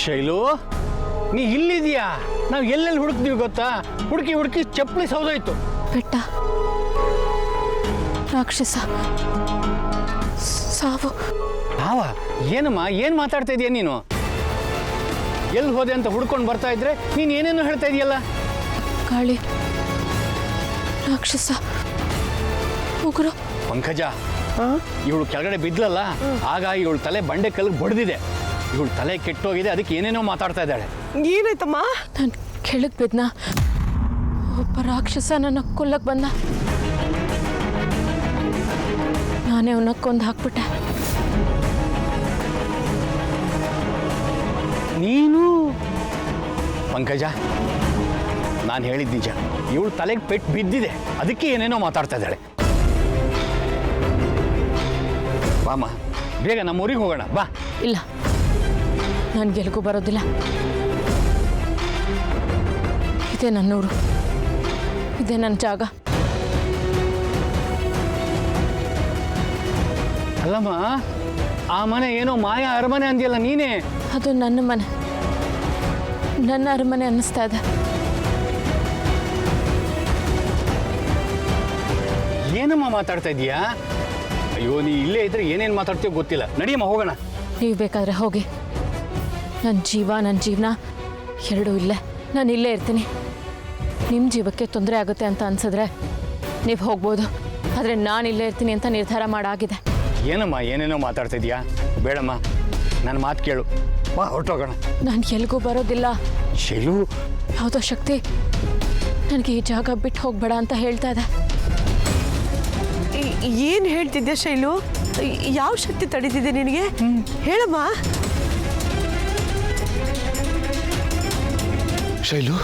ಶೈಲು, ನೀ ಇಲ್ಲಿದೀಯಾ? ನಾವು ಎಲ್ಲೆಲ್ಲಿ ಹುಡುಕ್ತೀವಿ ಗೊತ್ತಾ? ಹುಡುಕಿ ಹುಡುಕಿ ಚಪ್ಪಲಿ ಸೌದೋಯ್ತು. ಬೆಟ್ಟ, ರಾಕ್ಷಸ, ಸಾವು. ಭಾವ, ಏನಮ್ಮ, ಏನು ಮಾತಾಡ್ತಾ ಇದೀಯ ನೀನು? ಎಲ್ಲಿ ಹೋದೆ ಅಂತ ಹುಡ್ಕೊಂಡು ಬರ್ತಾ ಇದ್ರೆ ನೀನು ಏನೇನೋ ಹೇಳ್ತಾ ಇದೆಯಲ್ಲ. ಗಾಳಿ, ರಾಕ್ಷಸ, ಉಗುರು. ಪಂಕಜ, ಇವಳು ಕೆಳಗಡೆ ಬಿದ್ಲಲ್ಲ, ಆಗ ಇವಳು ತಲೆ ಬಂಡೆ ಕಲ್ಗೆ ಬಡ್ದಿದೆ. ಇವಳು ತಲೆ ಕೆಟ್ಟೋಗಿದೆ, ಅದಕ್ಕೆ ಏನೇನೋ ಮಾತಾಡ್ತಾ ಇದ್ದಾಳೆ. ಏನಾಯ್ತಮ್ಮ? ನಾನು ಕೆಳಗೆ ಬಿದ್ನ, ಒಬ್ಬ ರಾಕ್ಷಸ ನನ್ನ ಕೊಲ್ಲಕ್ಕೆ ಬಂದ. ನಾನೇ ಅವನ್ನ ಕೊಂದು ಹಾಕ್ಬಿಟ್ಟೆ. ನೀನು? ಪಂಕಜ, ನಾನು ಹೇಳಿದ್ದು ನಿಜ. ಇವಳು ತಲೆಗೆ ಪೆಟ್ಟು ಬಿದ್ದಿದೆ, ಅದಕ್ಕೆ ಏನೇನೋ ಮಾತಾಡ್ತಾ ಇದ್ದಾಳೆ. ಬಾಮ್ಮ, ಬೇಗ ನಮ್ಮ ಊರಿಗೆ ಹೋಗೋಣ ಬಾ. ಇಲ್ಲ, ನಾನು ಗೆಲ್ಗೂ ಬರೋದಿಲ್ಲ. ಇದೇ ನನ್ನೂರು, ಇದೇ ನನ್ನ ಜಾಗ. ಅಲ್ಲಮ್ಮ, ಆ ಮನೆ ಏನೋ ಮಾಯಾ ಅರಮನೆ ಅಂದಿಯಲ್ಲ ನೀನೇ. ಅದು ನನ್ನ ಮನೆ, ನನ್ನ ಅರಮನೆ ಅನ್ನಿಸ್ತಾ ಇದೆ. ಏನಮ್ಮ ಮಾತಾಡ್ತಾ ಇದೀಯಾ? ಅಯ್ಯೋ, ನೀ ಇಲ್ಲೇ ಇದ್ರೆ ಏನೇನು ಮಾತಾಡ್ತೀಯೋ ಗೊತ್ತಿಲ್ಲ. ನಡಿಯಮ್ಮ ಹೋಗೋಣ. ನೀವು ಬೇಕಾದ್ರೆ ಹೋಗಿ. ನನ್ನ ಜೀವ, ನನ್ನ ಜೀವನ ಎರಡೂ ಇಲ್ಲೇ. ನಾನು ಇಲ್ಲೇ ಇರ್ತೀನಿ. ನಿಮ್ಮ ಜೀವಕ್ಕೆ ತೊಂದರೆ ಆಗುತ್ತೆ ಅಂತ ಅನ್ಸಿದ್ರೆ ನೀವು ಹೋಗ್ಬೋದು, ಆದರೆ ನಾನು ಇಲ್ಲೇ ಇರ್ತೀನಿ ಅಂತ ನಿರ್ಧಾರ ಮಾಡಾಗಿದೆ. ಏನಮ್ಮ ಏನೇನೋ ಮಾತಾಡ್ತಾ ಇದೀಯಾ? ಬೇಡಮ್ಮ, ನನ್ನ ಮಾತು ಕೇಳು, ಬಾ ಹೊರಟೋಗೋಣ. ನಾನು ಎಲ್ಗೂ ಬರೋದಿಲ್ಲ. ಶೈಲು, ಯಾವುದೋ ಶಕ್ತಿ ನನಗೆ ಈ ಜಾಗ ಬಿಟ್ಟು ಹೋಗ್ಬೇಡ ಅಂತ ಹೇಳ್ತಾ ಇದೆ. ಏನು ಹೇಳ್ತಿದ್ದೆ ಶೈಲು? ಯಾವ ಶಕ್ತಿ ತಡೀತಿದೆ ನಿನಗೆ? ಹೇಳಮ್ಮ. ಶೈಲು,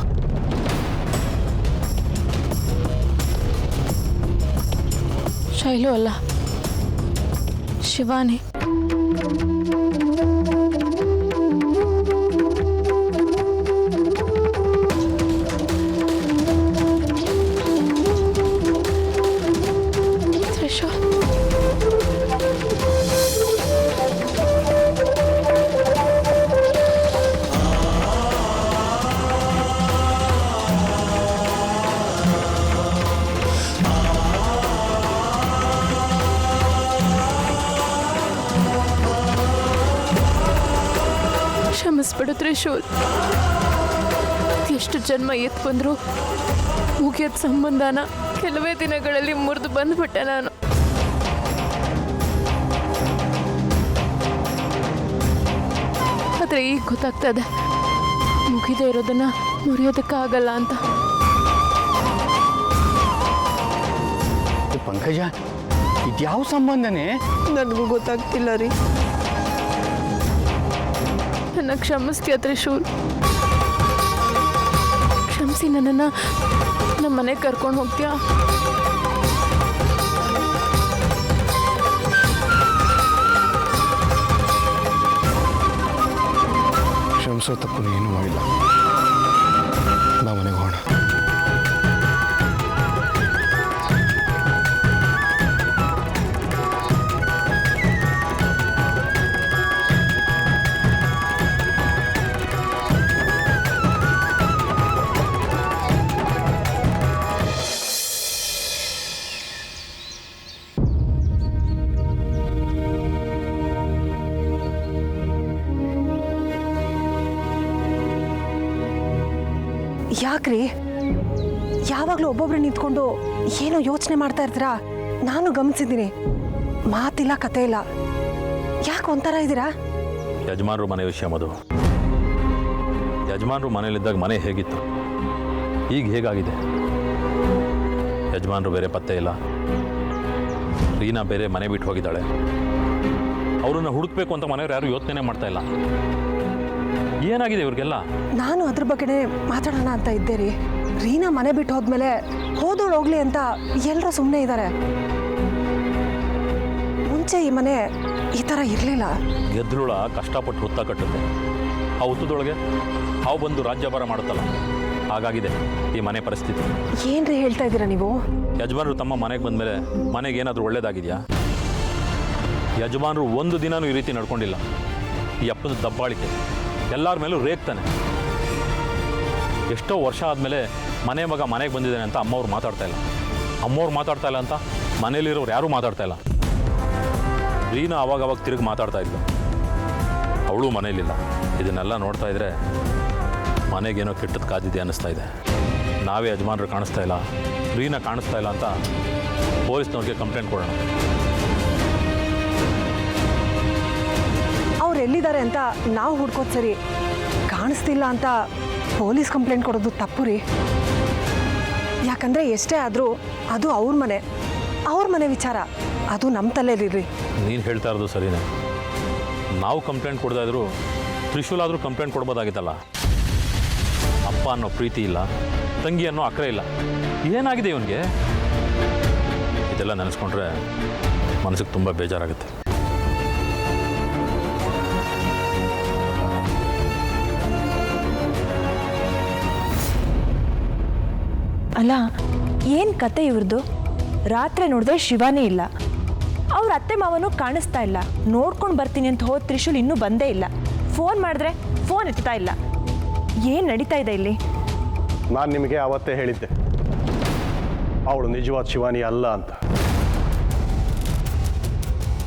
ಶೈಲು ಅಲ್ಲ, ಶಿವಾನಿ. ಕ್ಷಮಿಸ್ಬಿಡು ತ್ರಿಶೂಲ್. ಎಷ್ಟು ಜನ್ಮ ಎತ್ತು ಬಂದ್ರು ಮುಗಿಯದ ಸಂಬಂಧನ ಕೆಲವೇ ದಿನಗಳಲ್ಲಿ ಮುರಿದು ಬಂದ್ಬಿಟ್ಟೆ ನಾನು. ಆದರೆ ಈಗ ಗೊತ್ತಾಗ್ತದೆ ಮುಗಿದೇ ಇರೋದನ್ನ ಮುರಿಯೋದಕ್ಕಾಗಲ್ಲ ಅಂತ. ಪಂಕಜ, ಇದ್ಯಾವ ಸಂಬಂಧನೇ? ನನಗೂ ಗೊತ್ತಾಗ್ತಿಲ್ಲ ರೀ. ನನ್ನ ಕ್ಷಮಿಸ್ತೀಯ ತ್ರಿಶೂಲ್? ಕ್ಷಮಿಸಿ ನನ್ನನ್ನು ನಮ್ಮ ಮನೆಗೆ ಕರ್ಕೊಂಡು ಹೋಗ್ತೀಯಾ? ಕ್ಷಮಿಸೋ ತಪ್ಪು ಏನೂ ಮಾಡಿಲ್ಲ. ಬಾ ಮನೆಗೆ ಹೋಗೋಣ. ಯಾಕ್ರಿ ಯಾವಾಗಲೂ ಒಬ್ಬೊಬ್ರು ನಿಂತ್ಕೊಂಡು ಏನೋ ಯೋಚನೆ ಮಾಡ್ತಾ ಇರ್ತೀರಾ? ನಾನು ಗಮನಿಸಿದ್ದೀನಿ. ಮಾತಿಲ್ಲ, ಕತೆ ಇಲ್ಲ. ಯಾಕೆ ಒಂಥರ ಇದ್ದೀರಾ? ಯಜಮಾನರು ಮನೆ ವಿಷಯ ಮಧು. ಯಜಮಾನರು ಮನೇಲಿದ್ದಾಗ ಮನೆ ಹೇಗಿತ್ತು, ಈಗ ಹೇಗಾಗಿದೆ? ಯಜಮಾನರು ಬೇರೆ ಪತ್ತೆ ಇಲ್ಲ, ರೀನಾ ಬೇರೆ ಮನೆ ಬಿಟ್ಟು ಹೋಗಿದ್ದಾಳೆ. ಅವ್ರನ್ನ ಹುಡುಕ್ಬೇಕು ಅಂತ ಮನೆಯವ್ರು ಯಾರು ಯೋಚನೆ ಮಾಡ್ತಾ ಇಲ್ಲ. ಏನಾಗಿದೆ ಇವ್ರಿಗೆಲ್ಲ? ನಾನು ಅದ್ರ ಬಗ್ಗೆ ಮಾತಾಡೋಣ ಅಂತ ಇದ್ದೆ ರೀ. ರೀನಾ ಮನೆ ಬಿಟ್ಟು ಹೋದ್ಮೇಲೆ ಹೋದೋಳು ಹೋಗ್ಲಿ ಅಂತ ಎಲ್ಲರೂ ಸುಮ್ಮನೆ ಇದ್ದಾರೆ. ಮುಂಚೆ ಈ ಮನೆ ಈ ಥರ ಇರಲಿಲ್ಲ. ಗೆದ್ರುಳ ಕಷ್ಟಪಟ್ಟು ಹುತ್ತ ಕಟ್ಟುತ್ತೆ, ಆ ಹುತ್ತದೊಳಗೆ ಹಾವು ಬಂದು ರಾಜ್ಯಭಾರ ಮಾಡುತ್ತಲ್ಲ, ಹಾಗಾಗಿದೆ ಈ ಮನೆ ಪರಿಸ್ಥಿತಿ. ಏನ್ರಿ ಹೇಳ್ತಾ ಇದ್ದೀರಾ ನೀವು? ಯಜಮಾನರು ತಮ್ಮ ಮನೆಗೆ ಬಂದಮೇಲೆ ಮನೆಗೆ ಏನಾದರೂ ಒಳ್ಳೇದಾಗಿದೆಯಾ? ಯಜಮಾನರು ಒಂದು ದಿನನೂ ಈ ರೀತಿ ನಡ್ಕೊಂಡಿಲ್ಲ. ಈ ಅಪ್ಪನ ದಬ್ಬಾಳಿಕೆ ಎಲ್ಲರ ಮೇಲೂ ರೇಗ್ತಾನೆ. ಎಷ್ಟೋ ವರ್ಷ ಆದಮೇಲೆ ಮನೆ ಮಗ ಮನೆಗೆ ಬಂದಿದ್ದಾನೆ ಅಂತ ಅಮ್ಮವ್ರು ಮಾತಾಡ್ತಾ ಇಲ್ಲ. ಅಮ್ಮವ್ರು ಮಾತಾಡ್ತಾ ಇಲ್ಲ ಅಂತ ಮನೇಲಿರೋರು ಯಾರೂ ಮಾತಾಡ್ತಾ ಇಲ್ಲ. ರೀನಾ ಅವಾಗ ತಿರುಗಿ ಮಾತಾಡ್ತಾ ಇದ್ಲು. ಅವಳು ಮನೇಲಿಲ್ಲ. ಇದನ್ನೆಲ್ಲ ನೋಡ್ತಾ ಇದ್ರೆ ಮನೆಗೇನೋ ಕೆಟ್ಟದ್ದು ಕಾದಿದೆ ಅನ್ನಿಸ್ತಾ ಇದೆ. ನಾವೇ ಯಜಮಾನರು ಕಾಣಿಸ್ತಾ ಇಲ್ಲ, ರೀನಾ ಕಾಣಿಸ್ತಾ ಇಲ್ಲ ಅಂತ ಪೊಲೀಸ್ನವ್ರಿಗೆ ಕಂಪ್ಲೇಂಟ್ ಕೊಡೋಣ. ಅವ್ರು ಎಲ್ಲಿದ್ದಾರೆ ಅಂತ ನಾವು ಹುಡ್ಕೋದು ಸರಿ, ಕಾಣಿಸ್ತಿಲ್ಲ ಅಂತ ಪೊಲೀಸ್ ಕಂಪ್ಲೇಂಟ್ ಕೊಡೋದು ತಪ್ಪು ರೀ. ಯಾಕಂದರೆ ಎಷ್ಟೇ ಆದರೂ ಅದು ಅವ್ರ ಮನೆ ವಿಚಾರ, ಅದು ನಮ್ಮ ತಲೆಯಲ್ಲಿರ್ರಿ. ನೀನು ಹೇಳ್ತಾ ಇರೋದು ಸರಿನೇ. ನಾವು ಕಂಪ್ಲೇಂಟ್ ಕೊಡ್ತಾ ಇದ್ರು ತ್ರಿಶೂಲ್ ಆದರೂ ಕಂಪ್ಲೇಂಟ್ ಕೊಡ್ಬೋದಾಗಿತ್ತಲ್ಲ. ಅಪ್ಪ ಅನ್ನೋ ಪ್ರೀತಿ ಇಲ್ಲ, ತಂಗಿ ಅನ್ನೋ ಅಕ್ರೆ ಇಲ್ಲ. ಏನಾಗಿದೆ ಇವನಿಗೆ? ಇದೆಲ್ಲ ನೆನೆಸ್ಕೊಂಡ್ರೆ ಮನಸ್ಸಿಗೆ ತುಂಬ ಬೇಜಾರಾಗುತ್ತೆ. ಅಲ್ಲ, ಏನು ಕತೆ ಇವ್ರದ್ದು? ರಾತ್ರಿ ನೋಡಿದ್ರೆ ಶಿವಾನೇ ಇಲ್ಲ, ಅವ್ರ ಅತ್ತೆ ಮಾವನೂ ಕಾಣಿಸ್ತಾ ಇಲ್ಲ. ನೋಡ್ಕೊಂಡು ಬರ್ತೀನಿ ಅಂತ ಹೋದ ತ್ರಿಶೂಲ್ ಇನ್ನೂ ಬಂದೇ ಇಲ್ಲ. ಫೋನ್ ಮಾಡಿದ್ರೆ ಫೋನ್ ಎತ್ತಾ ಇಲ್ಲ. ಏನು ನಡೀತಾ ಇದೆ ಇಲ್ಲಿ? ನಾನು ನಿಮಗೆ ಆವತ್ತೇ ಹೇಳಿದ್ದೆ, ಅವಳು ನಿಜವಾದ ಶಿವಾನಿ ಅಲ್ಲ ಅಂತ.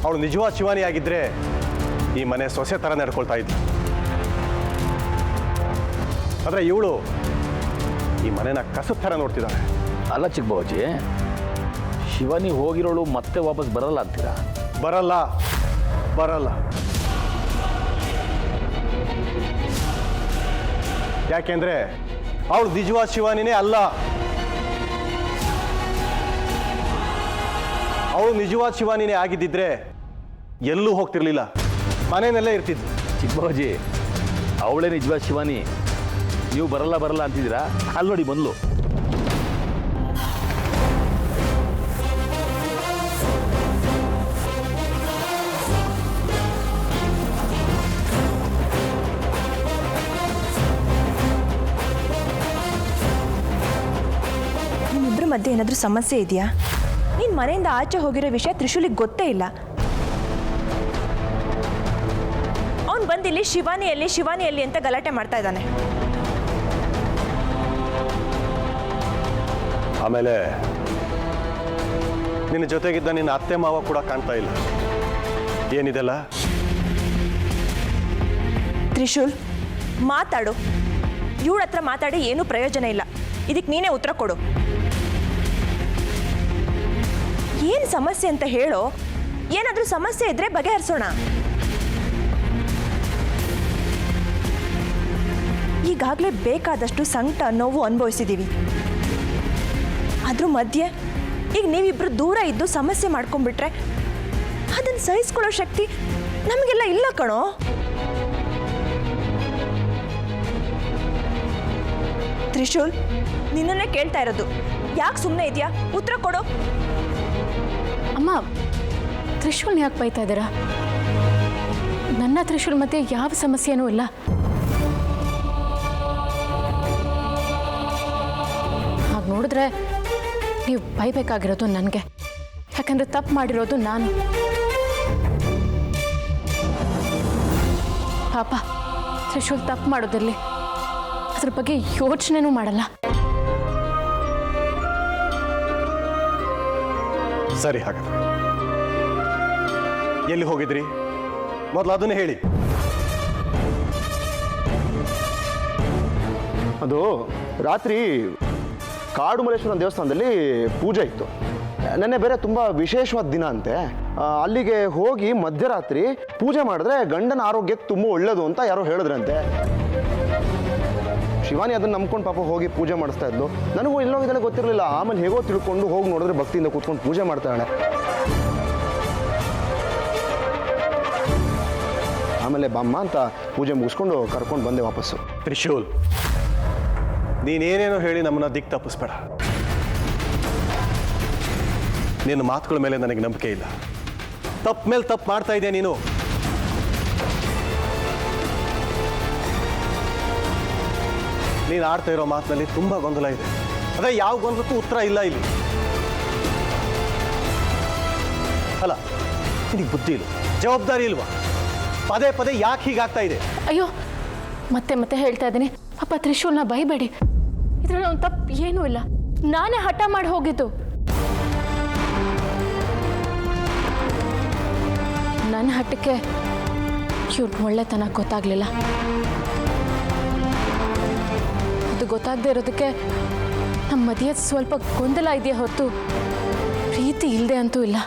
ಅವಳು ನಿಜವಾದ ಶಿವಾನಿ ಆಗಿದ್ದರೆ ಈ ಮನೆ ಸೊಸೆ ಥರ ನಡ್ಕೊಳ್ತಾ ಇದ್ಲು. ಆದರೆ ಇವಳು ಈ ಮನೆನ ಕಸದ ಥರ ನೋಡ್ತಿದ್ದಾಳೆ. ಅಲ್ಲ ಚಿಕ್ಕಬಾಬಾಜಿ, ಶಿವಾನಿ ಹೋಗಿರೋಳು ಮತ್ತೆ ವಾಪಸ್ ಬರಲ್ಲ ಅಂತೀರಾ? ಬರಲ್ಲ. ಯಾಕೆಂದ್ರೆ ಅವಳು ನಿಜವಾದ ಶಿವಾನಿನೇ ಅಲ್ಲ. ಅವಳು ನಿಜವಾದ ಶಿವಾನಿನೇ ಆಗಿದ್ದಿದ್ರೆ ಎಲ್ಲೂ ಹೋಗ್ತಿರ್ಲಿಲ್ಲ, ಮನೆಯಲ್ಲೇ ಇರ್ತಿದ್ಲು. ಚಿಕ್ಕಬಾಬಾಜಿ, ಅವಳೇ ನಿಜವಾದ ಶಿವಾನಿ. ನೀವು ಬರಲ್ಲ ಅಂತಿದ್ದೀರಾ? ಅಲ್ಲಿ ನೋಡಿ ಬಂದ್ಲು. ನಿಮ್ಮಿಬ್ಬರ ಮಧ್ಯೆ ಏನಾದರೂ ಸಮಸ್ಯೆ ಇದೆಯಾ? ನೀನು ಮನೆಯಿಂದ ಆಚೆ ಹೋಗಿರೋ ವಿಷಯ ತ್ರಿಶೂಲಿಗೆ ಗೊತ್ತೇ ಇಲ್ಲ. ಅವನು ಬಂದಿಲ್ಲಿ ಶಿವಾನಿಯಲ್ಲಿ ಅಂತ ಗಲಾಟೆ ಮಾಡ್ತಾ ಇದ್ದಾನೆ. ಆಮೇಲೆ ನಿನ್ನ ಜೊತೆಗಿದ್ದ ನಿನ್ನ ಅತ್ತೆ ಮಾವ ಕೂಡ ಕಾಣ್ತಾ ಇಲ್ಲ. ಏನಿದೆಲ್ಲ? ತ್ರಿಶೂಲ್, ಮಾತಾಡು. ಇವಳ ಹತ್ರ ಮಾತಾಡಿ ಏನೂ ಪ್ರಯೋಜನ ಇಲ್ಲ. ಇದಕ್ಕೆ ನೀನೇ ಉತ್ತರ ಕೊಡು. ಏನು ಸಮಸ್ಯೆ ಅಂತ ಹೇಳೋ. ಏನಾದರೂ ಸಮಸ್ಯೆ ಇದ್ರೆ ಬಗೆಹರಿಸೋಣ. ಈಗಾಗಲೇ ಬೇಕಾದಷ್ಟು ಸಂಕಟ ನೋವು ಅನುಭವಿಸಿದ್ದೀವಿ. ಅದ್ರ ಮಧ್ಯೆ ಈಗ ನೀವಿಬ್ರು ದೂರ ಇದ್ದು ಸಮಸ್ಯೆ ಮಾಡ್ಕೊಂಡ್ಬಿಟ್ರೆ ಅದನ್ನು ಸಹಿಸ್ಕೊಳ್ಳೋ ಶಕ್ತಿ ನಮಗೆಲ್ಲ ಇಲ್ಲ ಕಣೋ. ತ್ರಿಶೂಲ್, ನಿನ್ನನ್ನೇ ಕೇಳ್ತಾ ಇರೋದು. ಯಾಕೆ ಸುಮ್ಮನೆ ಇದೆಯಾ? ಉತ್ತರ ಕೊಡು. ಅಮ್ಮ, ತ್ರಿಶೂಲ್ನ ಯಾಕೆ ಬೈತಾ ಇದ್ದೀರಾ? ನನ್ನ ತ್ರಿಶೂಲ್ ಮಧ್ಯೆ ಯಾವ ಸಮಸ್ಯೆನೂ ಇಲ್ಲ. ಹಾಗೆ ನೋಡಿದ್ರೆ ನೀವು ಬೈಬೇಕಾಗಿರೋದು ನನಗೆ. ಯಾಕಂದರೆ ತಪ್ಪು ಮಾಡಿರೋದು ನಾನು. ಪಾಪ ತ್ರಿಶೂಲ್ ತಪ್ಪು ಮಾಡೋದಿರಲಿ, ಅದ್ರ ಬಗ್ಗೆ ಯೋಚನೆನೂ ಮಾಡಲ್ಲ. ಸರಿ, ಹಾಗಾದ್ರೆ ಎಲ್ಲಿ ಹೋಗಿದ್ರಿ ಮೊದಲು ಅದನ್ನೇ ಹೇಳಿ. ಅದು ರಾತ್ರಿ ಕಾಡು ಮಲ್ಲೇಶ್ವರನ ದೇವಸ್ಥಾನದಲ್ಲಿ ಪೂಜೆ ಇತ್ತು. ನೆನ್ನೆ ಬೇರೆ ತುಂಬ ವಿಶೇಷವಾದ ದಿನ ಅಂತೆ. ಅಲ್ಲಿಗೆ ಹೋಗಿ ಮಧ್ಯರಾತ್ರಿ ಪೂಜೆ ಮಾಡಿದ್ರೆ ಗಂಡನ ಆರೋಗ್ಯಕ್ಕೆ ತುಂಬ ಒಳ್ಳೇದು ಅಂತ ಯಾರೋ ಹೇಳಿದ್ರಂತೆ. ಶಿವಾನಿ ಅದನ್ನು ನಂಬ್ಕೊಂಡು ಪಾಪ ಹೋಗಿ ಪೂಜೆ ಮಾಡಿಸ್ತಾ ಇದ್ಲು. ನನಗೂ ಎಲ್ಲೋಗಿದ್ದಲ್ಲ ಗೊತ್ತಿರಲಿಲ್ಲ. ಆಮೇಲೆ ಹೇಗೋ ತಿಳ್ಕೊಂಡು ಹೋಗಿ ನೋಡಿದ್ರೆ ಭಕ್ತಿಯಿಂದ ಕೂತ್ಕೊಂಡು ಪೂಜೆ ಮಾಡ್ತಾಳೆ. ಆಮೇಲೆ ಬಾಮ್ಮ ಅಂತ ಪೂಜೆ ಮುಗಿಸ್ಕೊಂಡು ಕರ್ಕೊಂಡು ಬಂದೆ ವಾಪಸ್ಸು. ತ್ರಿಶೂಲ್, ನೀನೇನೇನೋ ಹೇಳಿ ನಮ್ಮನ್ನ ದಿಕ್ಕು ತಪ್ಪಿಸ್ಬೇಡ. ನಿನ್ನ ಮಾತುಗಳ ಮೇಲೆ ನನಗೆ ನಂಬಿಕೆ ಇಲ್ಲ. ತಪ್ಪು ಮೇಲೆ ತಪ್ಪು ಮಾಡ್ತಾ ಇದೆಯಾ ನೀನು? ನೀನು ಆಡ್ತಾ ಇರೋ ಮಾತಿನಲ್ಲಿ ತುಂಬ ಗೊಂದಲ ಇದೆ. ಅದೇ ಯಾವ ಗೊಂದಲಕ್ಕೂ ಉತ್ತರ ಇಲ್ಲ ಇಲ್ಲಿ. ಅಲ್ಲ, ನಿನಗೆ ಬುದ್ಧಿ ಇಲ್ಲ, ಜವಾಬ್ದಾರಿ ಇಲ್ವಾ? ಪದೇ ಪದೇ ಯಾಕೆ ಹೀಗಾಗ್ತಾ ಇದೆ? ಅಯ್ಯೋ, ಮತ್ತೆ ಮತ್ತೆ ಹೇಳ್ತಾ ಇದ್ದೀನಿ, ಪಾಪ ತ್ರಿಶೂಲ್ನ ಬೈಬೇಡಿ. ಇದ್ರಲ್ಲಿ ಒಂದು ತಪ್ಪು ಏನೂ ಇಲ್ಲ. ನಾನೇ ಹಠ ಮಾಡಿ ಹೋಗಿದ್ದು. ನನ್ನ ಹಠಕ್ಕೆ ಇವ್ರಿಗೆ ಒಳ್ಳೆತನ ಗೊತ್ತಾಗ್ಲಿಲ್ಲ. ಅದು ಗೊತ್ತಾಗದೆ ಇರೋದಕ್ಕೆ ನಮ್ಮ ಮಧ್ಯೆ ಸ್ವಲ್ಪ ಗೊಂದಲ ಇದೆಯಾ ಹೊತ್ತು ಪ್ರೀತಿ ಇಲ್ಲದೆ ಅಂತೂ ಇಲ್ಲ.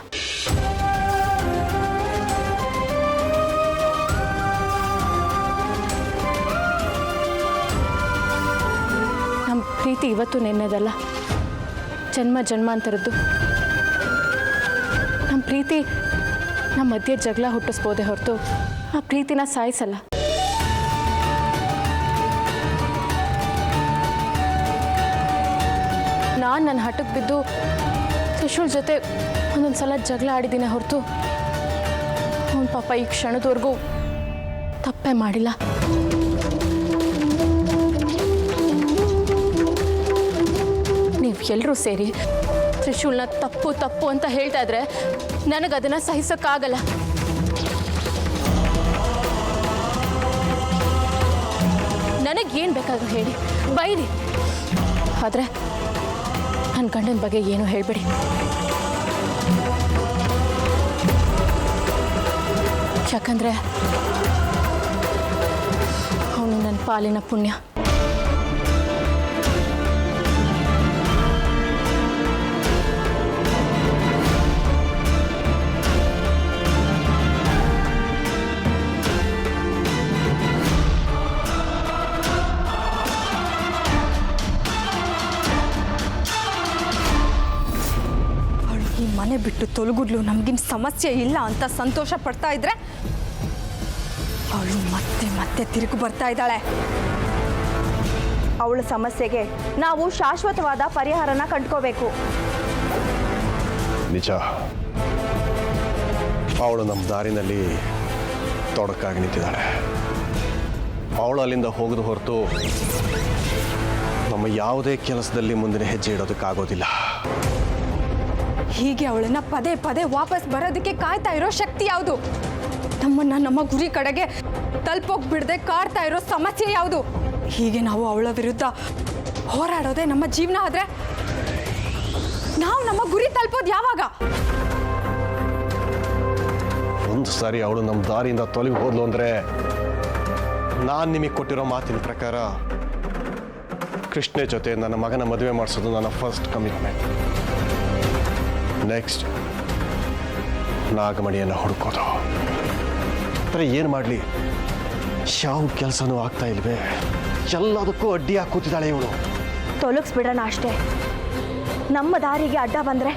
ನಮ್ಮ ಪ್ರೀತಿ ಇವತ್ತು ನೆನ್ನೆದಲ್ಲ, ಜನ್ಮ ಜನ್ಮಾಂತರದ್ದು. ನಮ್ಮ ಪ್ರೀತಿ ನಮ್ಮ ಮಧ್ಯೆ ಜಗಳ ಹುಟ್ಟಿಸ್ಬೋದೇ ಹೊರತು ಆ ಪ್ರೀತಿನ ಸಾಯಿಸಲ್ಲ. ನಾನು ನನ್ನ ಹಠಕ್ಕೆ ಬಿದ್ದು ತ್ರಿಶೂಲ್ ಜೊತೆ ಒಂದೊಂದು ಸಲ ಜಗಳ ಆಡಿದ್ದೀನಿ ಹೊರತು ಅವನ ಪಾಪ ಈ ಕ್ಷಣದವರೆಗೂ ತಪ್ಪೇ ಮಾಡಿಲ್ಲ. ನೀವು ಎಲ್ಲರೂ ಸೇರಿ ತ್ರಿಶೂಲ್ನ ತಪ್ಪು ತಪ್ಪು ಅಂತ ಹೇಳ್ತಾ ಇದ್ರೆ ನನಗದನ್ನು ಸಹಿಸೋಕ್ಕಾಗಲ್ಲ. ನನಗೇನು ಬೇಕಾದರೂ ಹೇಳಿ, ಬೈರಿ, ಆದರೆ ನನ್ನ ಗಂಡನ ಬಗ್ಗೆ ಏನೂ ಹೇಳಬೇಡಿ. ಯಾಕಂದರೆ ಅವನು ನನ್ನ ಪಾಲಿನ ಪುಣ್ಯ. ಮನೆ ಬಿಟ್ಟು ತೊಲಗುಡ್ಲು ನಮಗಿನ್ ಸಮಸ್ಯೆ ಇಲ್ಲ ಅಂತ ಸಂತೋಷ ಪಡ್ತಾ ಇದ್ರೆ ಅವಳು ಮತ್ತೆ ಮತ್ತೆ ತಿರುಗಿ ಬರ್ತಾ ಇದ್ದಾಳೆ. ಅವಳ ಸಮಸ್ಯೆಗೆ ನಾವು ಶಾಶ್ವತವಾದ ಪರಿಹಾರನ ಕಂಡುಕೋಬೇಕು. ನಿಜ, ಅವಳು ನಮ್ಮ ದಾರಿನಲ್ಲಿ ತೊಡಕಾಗಿ ನಿಂತಿದ್ದಾಳೆ. ಅವಳು ಅಲ್ಲಿಂದ ಹೋಗದು ಹೊರತು ನಮ್ಮ ಯಾವುದೇ ಕೆಲಸದಲ್ಲಿ ಮುಂದಿನ ಹೆಜ್ಜೆ ಇಡೋದಕ್ಕಾಗೋದಿಲ್ಲ. ಹೀಗೆ ಅವಳನ್ನ ಪದೇ ಪದೇ ವಾಪಸ್ ಬರೋದಕ್ಕೆ ಕಾಯ್ತಾ ಇರೋ ಶಕ್ತಿ ಯಾವುದು? ನಮ್ಮನ್ನ ನಮ್ಮ ಗುರಿ ಕಡೆಗೆ ತಲುಪೋಕ್ ಬಿಡದೆ ಕಾಡ್ತಾ ಇರೋ ಸಮಸ್ಯೆ ಯಾವುದು? ಹೀಗೆ ನಾವು ಅವಳ ವಿರುದ್ಧ ಹೋರಾಡೋದೇ ನಮ್ಮ ಜೀವನ ಆದ್ರೆ ನಾವು ನಮ್ಮ ಗುರಿ ತಲುಪೋದು ಯಾವಾಗ? ಒಂದು ಸಾರಿ ಅವಳು ನಮ್ಮ ದಾರಿಯಿಂದ ತೊಲಗಿ ಹೋದ್ಲು ಅಂದ್ರೆ ನಾನು ನಿಮಗೆ ಕೊಟ್ಟಿರೋ ಮಾತಿನ ಪ್ರಕಾರ ಕೃಷ್ಣ ಜೊತೆ ನನ್ನ ಮಗನ ಮದುವೆ ಮಾಡಿಸೋದು ನನ್ನ ಫಸ್ಟ್ ಕಮಿಟ್ಮೆಂಟ್. ನೆಕ್ಸ್ಟ್ ನಾಗಮಣಿಯನ್ನು ಹುಡುಕೋದು. ಆದರೆ ಏನು ಮಾಡಲಿ, ಯಾವ ಕೆಲಸನೂ ಆಗ್ತಾ ಇಲ್ವೇ? ಎಲ್ಲದಕ್ಕೂ ಅಡ್ಡಿ ಹಾಕಿ ಕೂತಿದ್ದಾಳೆ ಇವಳು. ತೊಲಗಿಸ್ಬಿಡೋಣ ಅಷ್ಟೇ. ನಮ್ಮ ದಾರಿಗೆ ಅಡ್ಡ ಬಂದರೆ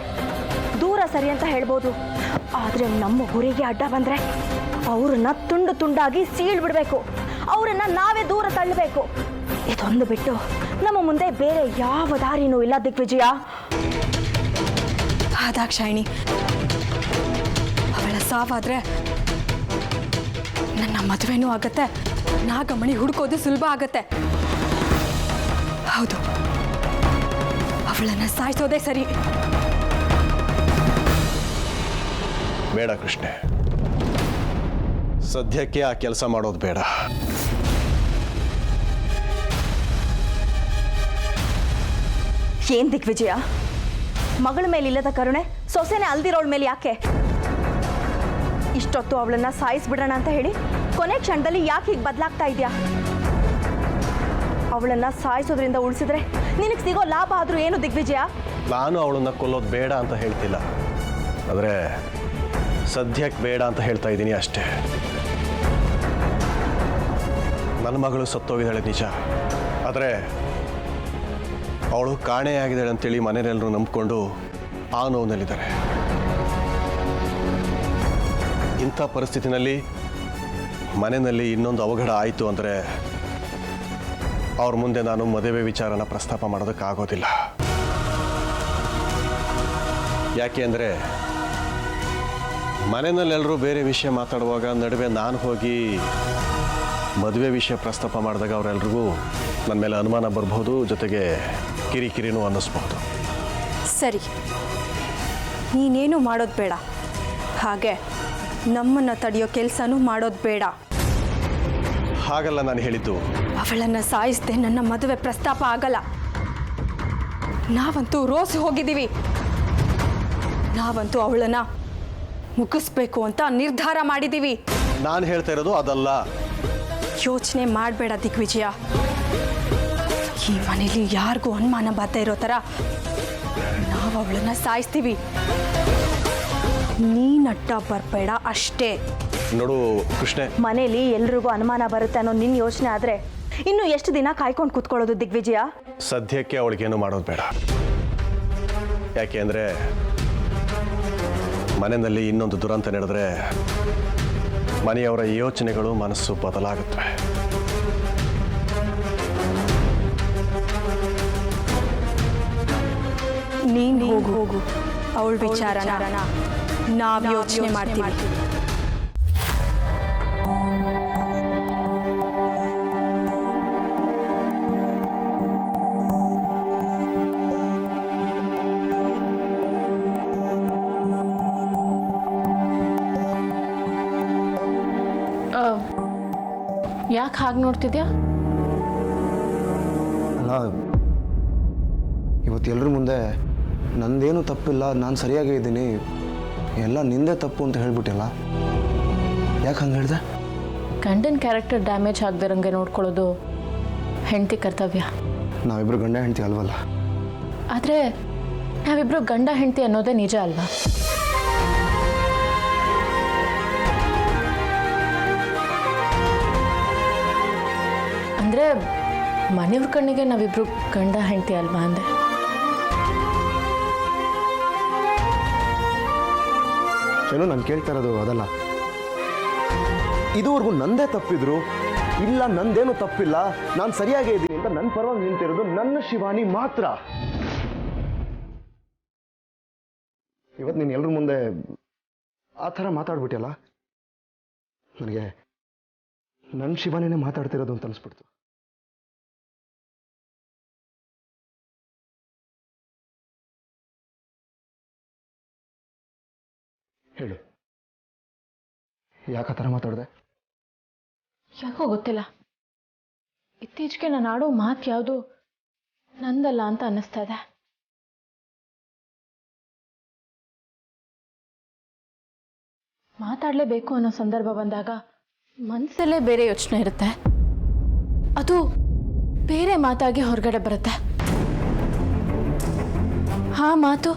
ದೂರ ಸರಿ ಅಂತ ಹೇಳ್ಬೋದು, ಆದರೆ ನಮ್ಮ ಗುರಿಗೆ ಅಡ್ಡ ಬಂದರೆ ಅವ್ರನ್ನ ತುಂಡು ತುಂಡಾಗಿ ಸೀಳ್ಬಿಡ್ಬೇಕು. ಅವರನ್ನ ನಾವೇ ದೂರ ತಳ್ಳಬೇಕು. ಇದೊಂದು ಬಿಟ್ಟು ನಮ್ಮ ಮುಂದೆ ಬೇರೆ ಯಾವ ದಾರಿನೂ ಇಲ್ಲ ದಿಗ್ವಿಜಯ. ದಾಕ್ಷಾಯಿಣಿ, ಅವಳ ಸಾವಾದ್ರೆ ನನ್ನ ಮದುವೆನೂ ಆಗತ್ತೆ, ನಾಗಮಣಿ ಹುಡುಕೋದು ಸುಲಭ ಆಗತ್ತೆ. ಹೌದು, ಅವಳನ್ನ ಸಾಯಿಸೋದೇ ಸರಿ. ಬೇಡ ಕೃಷ್ಣೆ, ಸದ್ಯಕ್ಕೆ ಆ ಕೆಲಸ ಮಾಡೋದು ಬೇಡ. ಏನ್ ದಿಗ್ವಿಜಯ, ಮಗಳ ಮೇಲಿಲ್ಲದ ಕರುಣೆ ಸೊಸೆನೆ ಅಲ್ದಿರೋಳ ಮೇಲೆ ಯಾಕೆ? ಇಷ್ಟೊತ್ತು ಅವಳನ್ನ ಸಾಯಿಸ್ಬಿಡೋಣ ಅಂತ ಹೇಳಿ ಕೊನೆ ಕ್ಷಣದಲ್ಲಿ ಯಾಕೆ ಹೀಗೆ ಬದಲಾಗ್ತಾ ಇದೆಯಾ? ಅವಳನ್ನ ಸಾಯಿಸೋದ್ರಿಂದ ಉಳಿಸಿದ್ರೆ ನಿನಗೆ ಸಿಗೋ ಲಾಭ ಆದ್ರೂ ಏನು ದಿಗ್ವಿಜಯ? ನಾನು ಅವಳನ್ನ ಕೊಲ್ಲೋದು ಬೇಡ ಅಂತ ಹೇಳ್ತಿಲ್ಲ, ಆದರೆ ಸದ್ಯಕ್ಕೆ ಬೇಡ ಅಂತ ಹೇಳ್ತಾ ಇದ್ದೀನಿ ಅಷ್ಟೇ. ನನ್ನ ಮಗಳು ಸತ್ತೋಗಿದ್ದಾಳೆ ನಿಜ, ಆದರೆ ಅವಳು ಕಾಣೆಯಾಗಿದ್ದಾಳೆ ಅಂತೇಳಿ ಮನೆಯಲ್ಲರೂ ನಂಬಿಕೊಂಡು ಆ ನೋವಿನಲ್ಲಿದ್ದಾರೆ. ಇಂಥ ಪರಿಸ್ಥಿತಿನಲ್ಲಿ ಮನೆಯಲ್ಲಿ ಇನ್ನೊಂದು ಅವಘಡ ಆಯಿತು ಅಂದರೆ ಅವ್ರ ಮುಂದೆ ನಾನು ಮದುವೆ ವಿಚಾರನ ಪ್ರಸ್ತಾಪ ಮಾಡೋದಕ್ಕಾಗೋದಿಲ್ಲ. ಯಾಕೆ ಅಂದರೆ ಮನೆಯಲ್ಲೆಲ್ಲರೂ ಬೇರೆ ವಿಷಯ ಮಾತಾಡುವಾಗ ನಡುವೆ ನಾನು ಹೋಗಿ ಮದುವೆ ವಿಷಯ ಪ್ರಸ್ತಾಪ ಮಾಡಿದಾಗ ಅವರೆಲ್ರಿಗೂ ನನ್ನ ಮೇಲೆ ಅನುಮಾನ ಬರ್ಬೋದು, ಜೊತೆಗೆ ಕಿರಿಕಿರಿನೂ ಅನ್ನಿಸ್ಬಹುದು. ಸರಿ, ನೀನೇನು ಮಾಡೋದು ಬೇಡ, ಹಾಗೆ ನಮ್ಮನ್ನು ತಡೆಯೋ ಕೆಲಸನೂ ಮಾಡೋದು ಬೇಡ. ಹಾಗಲ್ಲ ನಾನು ಹೇಳಿದ್ದು. ಅವಳನ್ನು ಸಾಯಿಸದೆ ನನ್ನ ಮದುವೆ ಪ್ರಸ್ತಾಪ ಆಗಲ್ಲ. ನಾವಂತೂ ರೋಸಿ ಹೋಗಿದ್ದೀವಿ. ನಾವಂತೂ ಅವಳನ್ನು ಮುಗಿಸ್ಬೇಕು ಅಂತ ನಿರ್ಧಾರ ಮಾಡಿದ್ದೀವಿ. ನಾನು ಹೇಳ್ತಾ ಇರೋದು ಅದಲ್ಲ. ಯೋಚನೆ ಮಾಡಬೇಡ ದಿಗ್ವಿಜಯ. ಈ ಮನೇಲಿ ಯಾರಿಗೂ ಅನುಮಾನ ಬರ್ತಾ ಇರೋ ಥರ ನಾವು ಅವಳನ್ನು ಸಾಯಿಸ್ತೀವಿ. ನೀನಟ್ಟ ಬರಬೇಡ ಅಷ್ಟೇ. ನೋಡು ಕೃಷ್ಣೆ, ಮನೇಲಿ ಎಲ್ರಿಗೂ ಅನುಮಾನ ಬರುತ್ತೆ ಅನ್ನೋ ನಿನ್ನ ಯೋಚನೆ ಆದರೆ ಇನ್ನು ಎಷ್ಟು ದಿನ ಕಾಯ್ಕೊಂಡು ಕೂತ್ಕೊಳ್ಳೋದು ದಿಗ್ವಿಜಯ? ಸದ್ಯಕ್ಕೆ ಅವಳಿಗೇನು ಮಾಡೋದು ಬೇಡ. ಯಾಕೆ ಅಂದರೆ ಮನೆಯಲ್ಲಿ ಇನ್ನೊಂದು ದುರಂತ ನಡೆದ್ರೆ ಮನೆಯವರ ಯೋಚನೆಗಳು ಮನಸ್ಸು ಬದಲಾಗುತ್ತವೆ. ನೀನು ಹೋಗು. ಅವಳ ವಿಚಾರನ ನಾವು ಯೋಚನೆ ಮಾಡ್ತೀವಿ. ಯಾಕೆ ಹಾಗೆ ನೋಡ್ತಿದ್ಯಾ? ಅಲ್ಲ, ಇವತ್ತು ಎಲ್ಲರ ಮುಂದೆ ನಂದೇನು ತಪ್ಪಿಲ್ಲ, ನಾನು ಸರಿಯಾಗೇ ಇದ್ದೀನಿ, ಎಲ್ಲ ನಿಂದೇ ತಪ್ಪು ಅಂತ ಹೇಳ್ಬಿಟ್ಟಿಲ್ಲ. ಯಾಕೆ ಹಂಗೆ ಹೇಳಿದೆ? ಗಂಡನ ಕ್ಯಾರೆಕ್ಟರ್ ಡ್ಯಾಮೇಜ್ ಆಗದಿರಂಗೆ ನೋಡ್ಕೊಳ್ಳೋದು ಹೆಂಡತಿ ಕರ್ತವ್ಯ. ನಾವಿಬ್ಬರು ಗಂಡ ಹೆಂಡತಿ ಅಲ್ವಲ್ಲ. ಆದರೆ ನಾವಿಬ್ಬರು ಗಂಡ ಹೆಂಡತಿ ಅನ್ನೋದೇ ನಿಜ ಅಲ್ವಾ? ಅಂದರೆ ಮನೆಯವ್ರ ಕಣ್ಣಿಗೆ ನಾವಿಬ್ರು ಗಂಡ ಹೆಂಡತಿ ಅಲ್ವಾ ಅಂದೆ. ಏನೋ ನಾನು ಕೇಳ್ತಾ ಇರೋದು ಅದಲ್ಲ. ಇದುವರೆಗೂ ನಂದೇ ತಪ್ಪಿದ್ರು, ಇಲ್ಲ ನಂದೇನು ತಪ್ಪಿಲ್ಲ, ನಾನು ಸರಿಯಾಗೇ ಇದ್ದೀನಿ ಅಂತ ನನ್ನ ಪರವಾಗಿ ನಿಂತಿರೋದು ನನ್ನ ಶಿವಾನಿ ಮಾತ್ರ. ಇವತ್ತು ನೀನು ಎಲ್ಲರ ಮುಂದೆ ಆ ಥರ ಮಾತಾಡ್ಬಿಟ್ಟಿಯಲ್ಲ, ನನಗೆ ನನ್ನ ಶಿವಾನಿನೇ ಮಾತಾಡ್ತಿರೋದು ಅಂತ ಅನಿಸ್ಬಿಡ್ತು. ಹೇಳು, ಯಾಕೆ ಆ ಥರ ಮಾತಾಡಿದೆ? ಯಾಕೋ ಗೊತ್ತಿಲ್ಲ, ಇತ್ತೀಚೆಗೆ ನಾನು ಆಡೋ ಮಾತು ಯಾವುದು ನಂದಲ್ಲ ಅಂತ ಅನ್ನಿಸ್ತಾ ಇದೆ. ಮಾತಾಡಲೇಬೇಕು ಅನ್ನೋ ಸಂದರ್ಭ ಬಂದಾಗ ಮನಸ್ಸಲ್ಲೇ ಬೇರೆ ಯೋಚನೆ ಇರುತ್ತೆ, ಅದು ಬೇರೆ ಮಾತಾಗಿ ಹೊರಗಡೆ ಬರುತ್ತೆ. ಆ ಮಾತು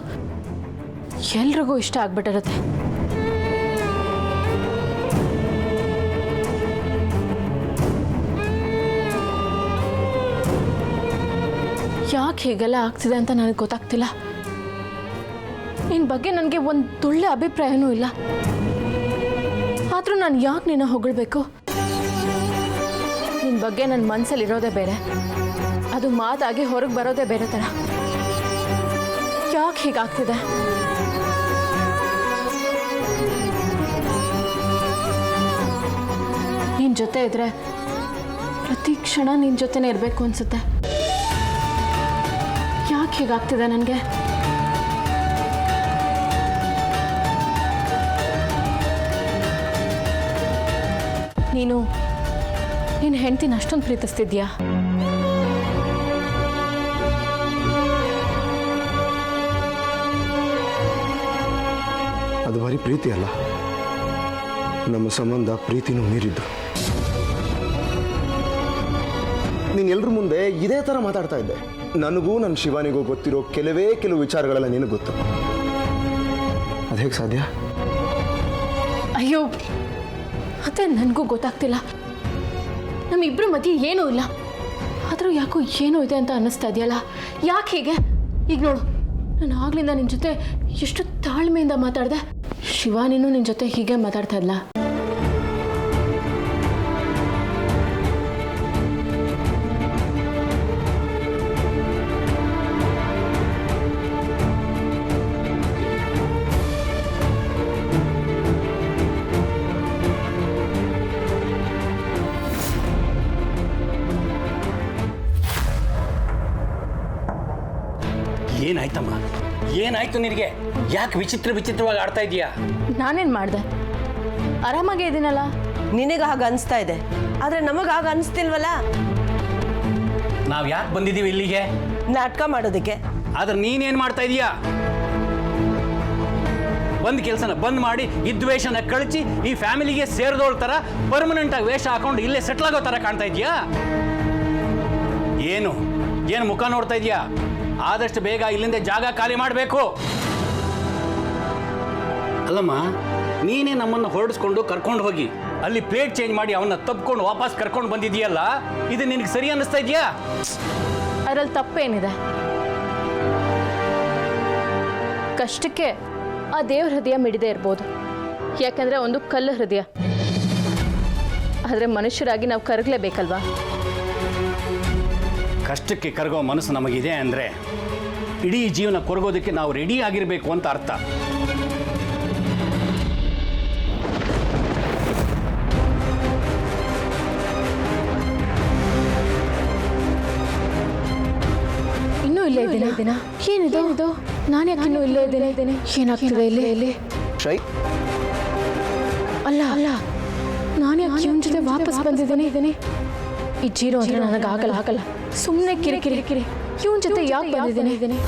ಎಲ್ರಿಗೂ ಇಷ್ಟ ಆಗ್ಬಿಟ್ಟಿರುತ್ತೆ. ಯಾಕೆ ಹೀಗೆಲ್ಲ ಆಗ್ತಿದೆ ಅಂತ ನನಗೆ ಗೊತ್ತಾಗ್ತಿಲ್ಲ. ನಿನ್ನ ಬಗ್ಗೆ ನನಗೆ ಒಂದು ಒಳ್ಳೆ ಅಭಿಪ್ರಾಯನೂ ಇಲ್ಲ. ಆದರೂ ನಾನು ಯಾಕೆ ನಿನ್ನ ಹೊಗಳ್ಬೇಕು? ನಿನ್ನ ಬಗ್ಗೆ ನನ್ನ ಮನಸ್ಸಲ್ಲಿರೋದೇ ಬೇರೆ, ಅದು ಮಾತಾಗಿ ಹೊರಗೆ ಬರೋದೇ ಬೇರೆ ಥರ. ಯಾಕೆ ಹೀಗಾಗ್ತಿದೆ? ನಿನ್ನ ಜೊತೆ ಇದ್ರೆ ಪ್ರತಿ ಕ್ಷಣ ನಿನ್ನ ಜೊತೆನೇ ಇರಬೇಕು ಅನ್ಸುತ್ತೆ. ಯಾಕೆ ಹೀಗಾಗ್ತಿದೆ ನನಗೆ? ನೀನು ನಿನ್ನ ಹೆಂಡತಿನ ಅಷ್ಟೊಂದು ಪ್ರೀತಿಸ್ತಿದ್ಯಾ? ಅದು ಬರೀ ಪ್ರೀತಿ ಅಲ್ಲ, ನಮ್ಮ ಸಂಬಂಧ ಪ್ರೀತಿನೂ ಮೀರಿದ್ದು. ನೀನು ಎಲ್ರ ಮುಂದೆ ಇದೇ ಥರ ಮಾತಾಡ್ತಾ ಇದ್ದೆ. ನನಗೂ ನನ್ನ ಶಿವಾನಿಗೂ ಗೊತ್ತಿರೋ ಕೆಲವು ವಿಚಾರಗಳೆಲ್ಲ ನಿನಗೆ ಗೊತ್ತು. ಅದು ಹೇಗೆ ಸಾಧ್ಯ? ಅಯ್ಯೋ, ಅದೇ ನನಗೂ ಗೊತ್ತಾಗ್ತಿಲ್ಲ. ನಮ್ಮಿಬ್ಬರ ಮಧ್ಯೆ ಏನೂ ಇಲ್ಲ, ಆದರೂ ಯಾಕೋ ಏನೋ ಇದೆ ಅಂತ ಅನ್ನಿಸ್ತಾ ಇದೆಯಲ್ಲ. ಯಾಕೆ ಹೀಗೆ? ಈಗ ನೋಡು, ನಾನು ಆಗ್ಲಿಂದ ನಿನ್ನ ಜೊತೆ ಎಷ್ಟು ತಾಳ್ಮೆಯಿಂದ ಮಾತಾಡಿದೆ. ಶಿವಾನಿನೂ ನಿನ್ನ ಜೊತೆ ಹೀಗೆ ಮಾತಾಡ್ತಾ ಇದ್ಲ. ಏನಾಯ್ತಮ್ಮ? ಏನಾಯ್ತು ನಿನಗೆ? ಯಾಕೆ ವಿಚಿತ್ರವಾಗಿ ಆಡ್ತಾ ಇದೀಯಾ? ನಾನೇನು ಮಾಡಿದೆ? ಆರಾಮಾಗೇ ಇದ್ದೀನಲ್ಲ. ನಿನಗೆ ಹಾಗೆ ಅನಿಸ್ತಾ ಇದೆ, ಆದರೆ ನಮಗಾಗ ಅನಿಸ್ತಿಲ್ವಲ್ಲ. ನಾವು ಯಾಕೆ ಬಂದಿದ್ದೀವಿ ಇಲ್ಲಿಗೆ? ನಾಟಕ ಮಾಡೋದಕ್ಕೆ. ಆದ್ರೆ ನೀನೇನು ಮಾಡ್ತಾ ಇದೀಯಾ? ಬಂದ್ ಕೆಲಸನ ಬಂದ್ ಮಾಡಿ ವೇಷನ ಕಳಿಸಿ ಈ ಫ್ಯಾಮಿಲಿಗೆ ಸೇರಿದೋಳ್ ಥರ ಪರ್ಮನೆಂಟಾಗಿ ವೇಷ ಹಾಕೊಂಡು ಇಲ್ಲೇ ಸೆಟ್ಲ್ ಆಗೋ ಥರ ಕಾಣ್ತಾ ಇದೆಯಾ? ಏನು ಮುಖ ನೋಡ್ತಾ ಇದೆಯಾ? ಆದಷ್ಟು ಬೇಗ ಇಲ್ಲಿಂದ ಜಾಗ ಖಾಲಿ ಮಾಡಬೇಕು. ಅಲ್ಲಮ್ಮ, ನೀನೇ ನಮ್ಮನ್ನು ಹೊರಡಿಸ್ಕೊಂಡು ಕರ್ಕೊಂಡು ಹೋಗಿ ಅಲ್ಲಿ ಪ್ಲೇಟ್ ಚೇಂಜ್ ಮಾಡಿ ಅವನ್ನ ತಪ್ಕೊಂಡು ವಾಪಸ್ ಕರ್ಕೊಂಡು ಬಂದಿದೆಯಲ್ಲ, ಇದು ನಿನಗೆ ಸರಿ ಅನ್ನಿಸ್ತಾ ಇದೆಯಾ? ಅದರಲ್ಲಿ ತಪ್ಪೇನಿದೆ? ಕಷ್ಟಕ್ಕೆ ಆ ದೇವ್ರ ಹೃದಯ ಮಿಡಿದೇ ಇರ್ಬೋದು, ಯಾಕಂದರೆ ಒಂದು ಕಲ್ಲು ಹೃದಯ. ಆದರೆ ಮನುಷ್ಯರಾಗಿ ನಾವು ಕರಗಲೇಬೇಕಲ್ವಾ? ಕಷ್ಟಕ್ಕೆ ಕರಗೋ ಮನಸ್ಸು ನಮಗಿದೆ ಅಂದರೆ ಇಡೀ ಜೀವನ ಕೊರಗೋದಕ್ಕೆ ನಾವು ರೆಡಿ ಆಗಿರಬೇಕು ಅಂತ ಅರ್ಥ. ಇನ್ನೂ ಇಲ್ಲೇ ಇದ್ದೀನ? ಏನಿದು? ನಾನು ಯಾಕೆ ಇನ್ನೂ ಇಲ್ಲೇ ಇದ್ದೇನೆ? ಏನಾಗ್ತಿದೆ ಇಲ್ಲಿ? ಶೈ, ಅಲ್ಲ ನಾನು ಯಾಕೆ ಇವನ ಜೊತೆ ವಾಪಸ್ ಬಂದಿದ್ದೀನಿ? ಈ ಜೀರೋ ಅಂದ್ರೆ ನನಗೆ ಆಗಲ್ಲ. ಸುಮ್ಮನೆ ಕಿರಿಕಿರಿ ಇವನ ಜೊತೆ ಯಾಕೆ ಬಂದಿದ್ದೀನಿ?